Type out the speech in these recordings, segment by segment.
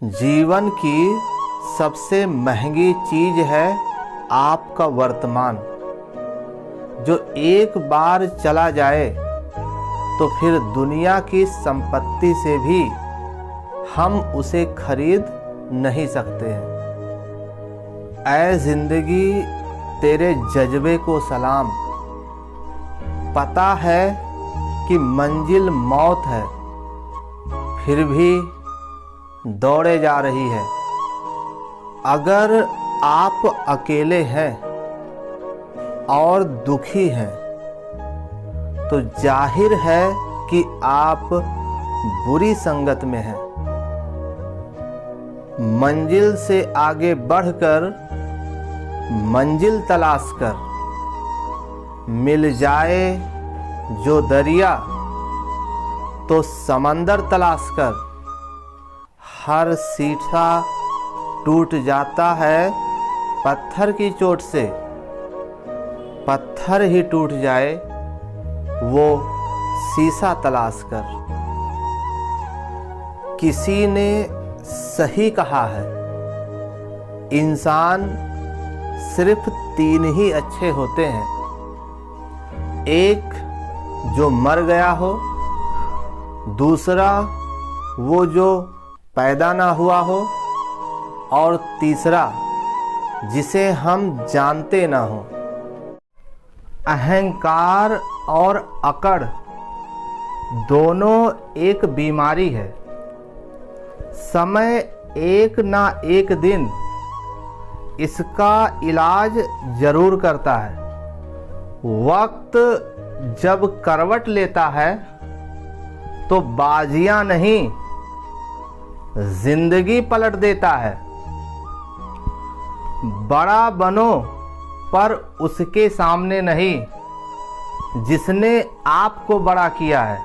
जीवन की सबसे महंगी चीज है आपका वर्तमान। जो एक बार चला जाए तो फिर दुनिया की संपत्ति से भी हम उसे खरीद नहीं सकते हैं। ऐ जिंदगी तेरे जज्बे को सलाम। पता है कि मंजिल मौत है, फिर भी दौड़े जा रही है। अगर आप अकेले हैं और दुखी हैं तो जाहिर है कि आप बुरी संगत में हैं। मंजिल से आगे बढ़कर मंजिल तलाश कर, मिल जाए जो दरिया तो समंदर तलाश कर। हर सीठा टूट जाता है पत्थर की चोट से। पत्थर ही टूट जाए वो शीशा तलाश कर। किसी ने सही कहा है, इंसान सिर्फ 3 ही अच्छे होते हैं। एक जो मर गया हो, दूसरा वो जो पैदा ना हुआ हो, और तीसरा जिसे हम जानते ना हो। अहंकार और अकड़ दोनों एक बीमारी है। समय एक ना एक दिन इसका इलाज जरूर करता है। वक्त जब करवट लेता है तो बाजियां नहीं, जिंदगी पलट देता है। बड़ा बनो पर उसके सामने नहीं जिसने आपको बड़ा किया है।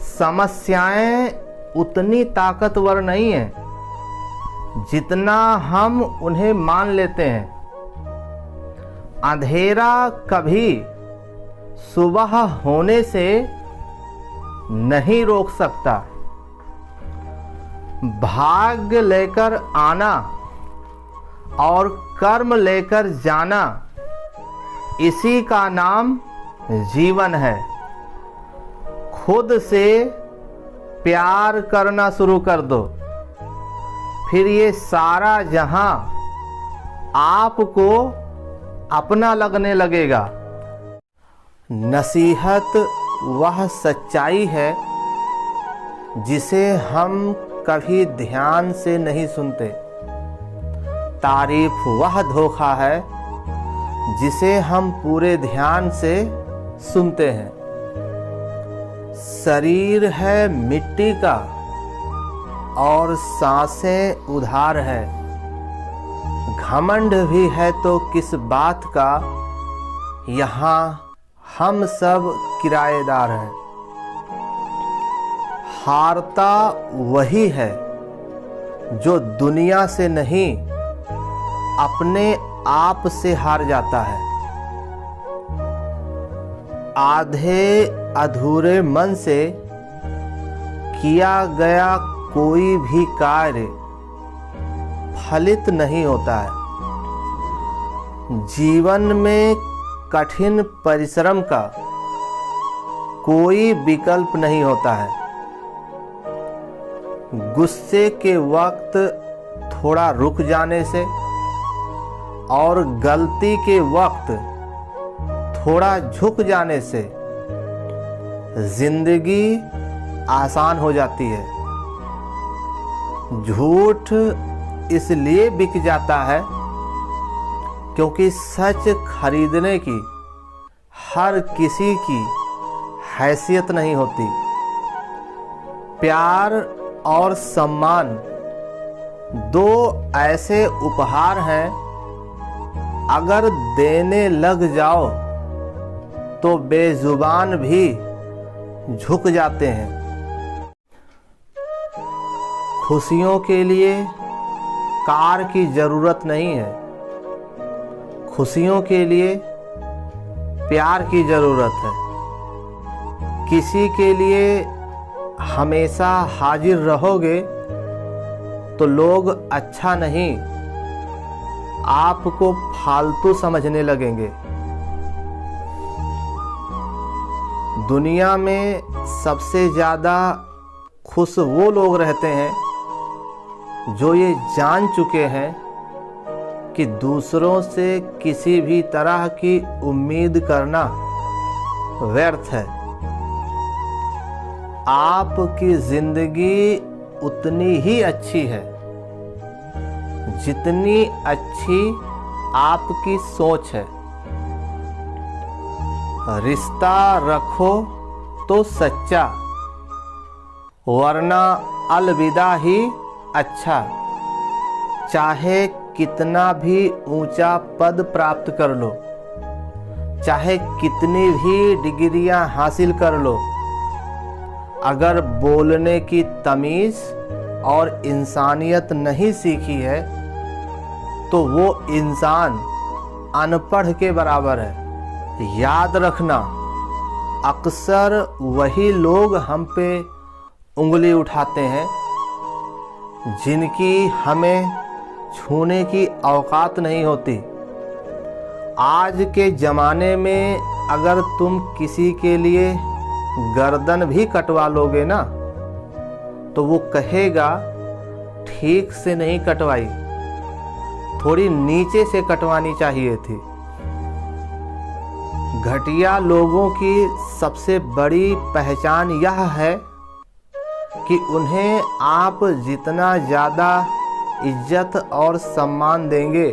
समस्याएं उतनी ताकतवर नहीं हैं जितना हम उन्हें मान लेते हैं। अंधेरा कभी सुबह होने से नहीं रोक सकता। भाग्य लेकर आना और कर्म लेकर जाना, इसी का नाम जीवन है। खुद से प्यार करना शुरू कर दो, फिर ये सारा जहां आपको अपना लगने लगेगा। नसीहत वह सच्चाई है जिसे हम कभी ध्यान से नहीं सुनते। तारीफ वह धोखा है जिसे हम पूरे ध्यान से सुनते हैं। शरीर है मिट्टी का और सांसें उधार है। घमंड भी है तो किस बात का, यहाँ हम सब किराएदार हैं। हारता वही है जो दुनिया से नहीं अपने आप से हार जाता है। आधे अधूरे मन से किया गया कोई भी कार्य फलित नहीं होता है। जीवन में कठिन परिश्रम का कोई विकल्प नहीं होता है। गुस्से के वक्त थोड़ा रुक जाने से और गलती के वक्त थोड़ा झुक जाने से जिंदगी आसान हो जाती है। झूठ इसलिए बिक जाता है क्योंकि सच खरीदने की हर किसी की हैसियत नहीं होती। प्यार और सम्मान 2 ऐसे उपहार हैं, अगर देने लग जाओ तो बेजुबान भी झुक जाते हैं। खुशियों के लिए कार की जरूरत नहीं है, खुशियों के लिए प्यार की जरूरत है। किसी के लिए हमेशा हाजिर रहोगे तो लोग अच्छा नहीं, आपको फालतू समझने लगेंगे। दुनिया में सबसे ज़्यादा खुश वो लोग रहते हैं जो ये जान चुके हैं कि दूसरों से किसी भी तरह की उम्मीद करना व्यर्थ है। आपकी ज़िंदगी उतनी ही अच्छी है जितनी अच्छी आपकी सोच है। रिश्ता रखो तो सच्चा, वरना अलविदा ही अच्छा। चाहे कितना भी ऊंचा पद प्राप्त कर लो, चाहे कितनी भी डिग्रियां हासिल कर लो, अगर बोलने की तमीज़ और इंसानियत नहीं सीखी है तो वो इंसान अनपढ़ के बराबर है। याद रखना, अक्सर वही लोग हम पे उंगली उठाते हैं जिनकी हमें छूने की औकात नहीं होती। आज के ज़माने में अगर तुम किसी के लिए गर्दन भी कटवा लोगे ना तो वो कहेगा ठीक से नहीं कटवाई, थोड़ी नीचे से कटवानी चाहिए थी। घटिया लोगों की सबसे बड़ी पहचान यह है कि उन्हें आप जितना ज़्यादा इज्जत और सम्मान देंगे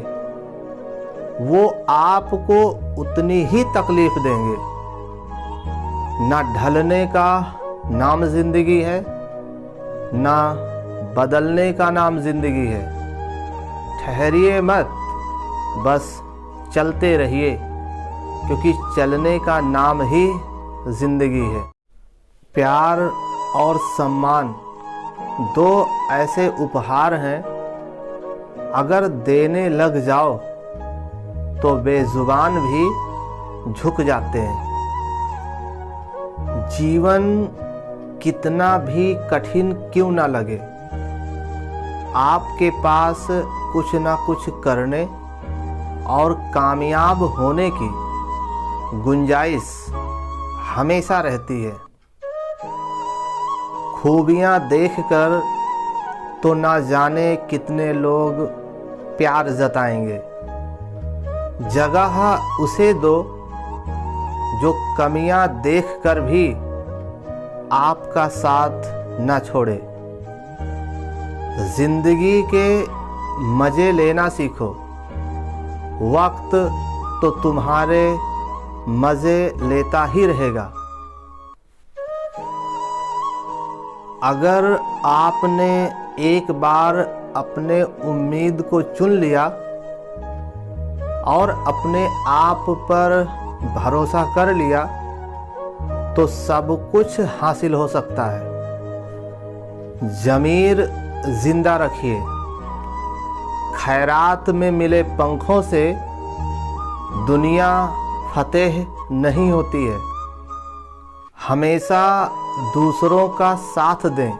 वो आपको उतनी ही तकलीफ देंगे। ना ढलने का नाम ज़िंदगी है, ना बदलने का नाम ज़िंदगी है। ठहरिए मत, बस चलते रहिए, क्योंकि चलने का नाम ही ज़िंदगी है। प्यार और सम्मान दो ऐसे उपहार हैं, अगर देने लग जाओ तो बेजुबान भी झुक जाते हैं। जीवन कितना भी कठिन क्यों ना लगे, आपके पास कुछ ना कुछ करने और कामयाब होने की गुंजाइश हमेशा रहती है। खूबियाँ देखकर तो ना जाने कितने लोग प्यार जताएंगे। जगह उसे दो जो कमियां देखकर भी आपका साथ न छोड़े। जिंदगी के मज़े लेना सीखो, वक्त तो तुम्हारे मज़े लेता ही रहेगा। अगर आपने एक बार अपने उम्मीद को चुन लिया और अपने आप पर भरोसा कर लिया तो सब कुछ हासिल हो सकता है। ज़मीर जिंदा रखिए। खैरात में मिले पंखों से दुनिया फतेह नहीं होती है। हमेशा दूसरों का साथ दें,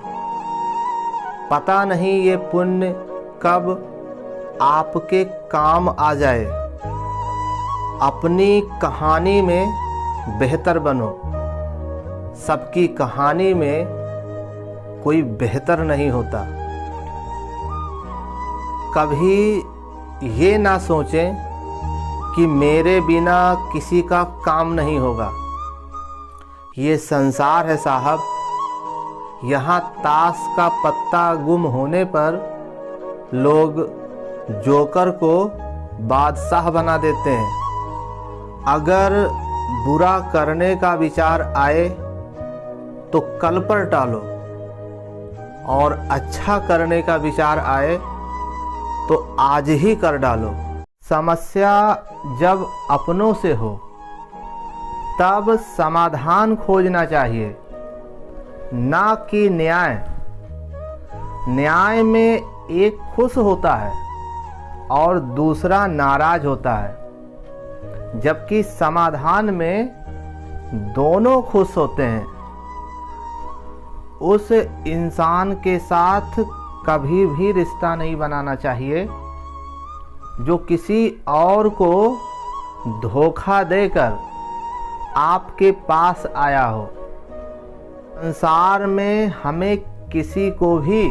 पता नहीं ये पुण्य कब आपके काम आ जाए। अपनी कहानी में बेहतर बनो, सबकी कहानी में कोई बेहतर नहीं होता। कभी ये ना सोचें कि मेरे बिना किसी का काम नहीं होगा। ये संसार है साहब, यहाँ ताश का पत्ता गुम होने पर लोग जोकर को बादशाह बना देते हैं। अगर बुरा करने का विचार आए तो कल पर टालो, और अच्छा करने का विचार आए तो आज ही कर डालो। समस्या जब अपनों से हो तब समाधान खोजना चाहिए, ना कि न्याय। न्याय में एक खुश होता है और दूसरा नाराज होता है, जबकि समाधान में दोनों खुश होते हैं। उस इंसान के साथ कभी भी रिश्ता नहीं बनाना चाहिए जो किसी और को धोखा देकर आपके पास आया हो। संसार में हमें किसी को भी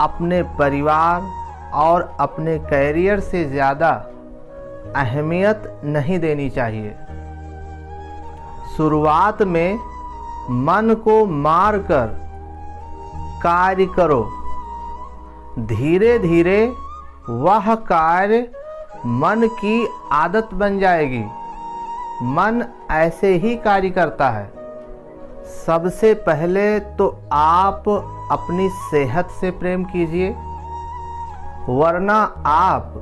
अपने परिवार और अपने कैरियर से ज़्यादा अहमियत नहीं देनी चाहिए। शुरुआत में मन को मारकर कार्य करो, धीरे धीरे वह कार्य मन की आदत बन जाएगी। मन ऐसे ही कार्य करता है। सबसे पहले तो आप अपनी सेहत से प्रेम कीजिए, वरना आप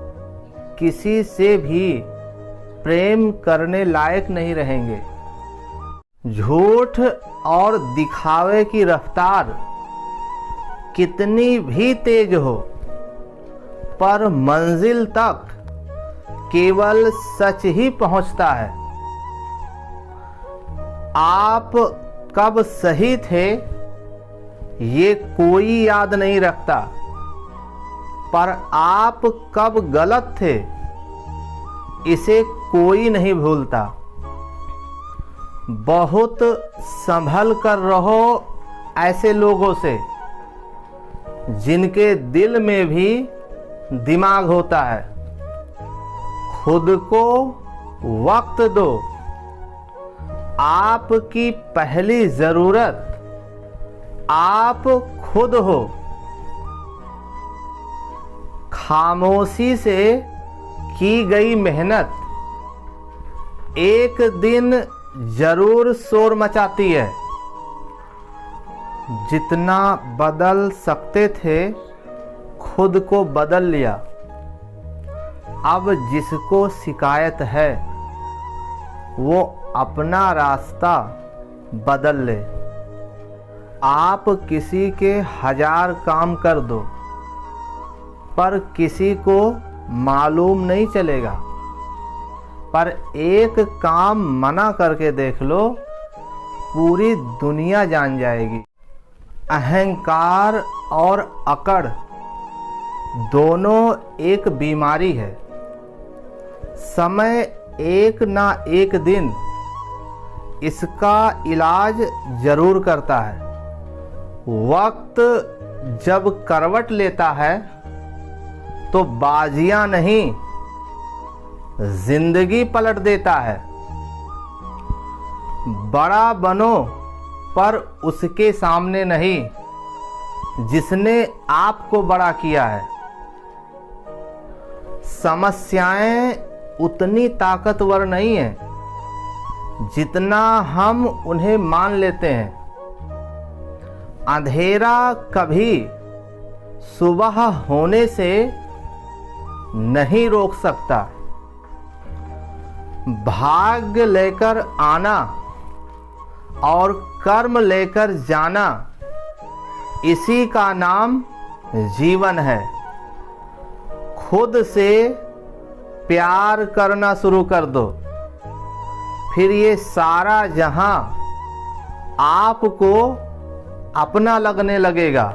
किसी से भी प्रेम करने लायक नहीं रहेंगे। झूठ और दिखावे की रफ्तार कितनी भी तेज हो, पर मंजिल तक केवल सच ही पहुंचता है। आप कब सही थे ये कोई याद नहीं रखता, पर आप कब गलत थे इसे कोई नहीं भूलता। बहुत संभल कर रहो ऐसे लोगों से जिनके दिल में भी दिमाग होता है। खुद को वक्त दो। आपकी पहली जरूरत आप खुद हो। खामोशी से की गई मेहनत एक दिन जरूर शोर मचाती है। जितना बदल सकते थे खुद को बदल लिया। अब जिसको शिकायत है वो अपना रास्ता बदल ले। आप किसी के 1000 काम कर दो, पर किसी को मालूम नहीं चलेगा। पर एक काम मना करके देख लो, पूरी दुनिया जान जाएगी। अहंकार और अकड़ दोनों एक बीमारी है। समय एक ना एक दिन इसका इलाज जरूर करता है। वक्त जब करवट लेता है तो बाजियां नहीं, जिंदगी पलट देता है। बड़ा बनो, पर उसके सामने नहीं जिसने आपको बड़ा किया है। समस्याएं उतनी ताकतवर नहीं है जितना हम उन्हें मान लेते हैं। अंधेरा कभी सुबह होने से नहीं रोक सकता। भाग्य लेकर आना और कर्म लेकर जाना, इसी का नाम जीवन है। खुद से प्यार करना शुरू कर दो, फिर ये सारा जहां आपको अपना लगने लगेगा।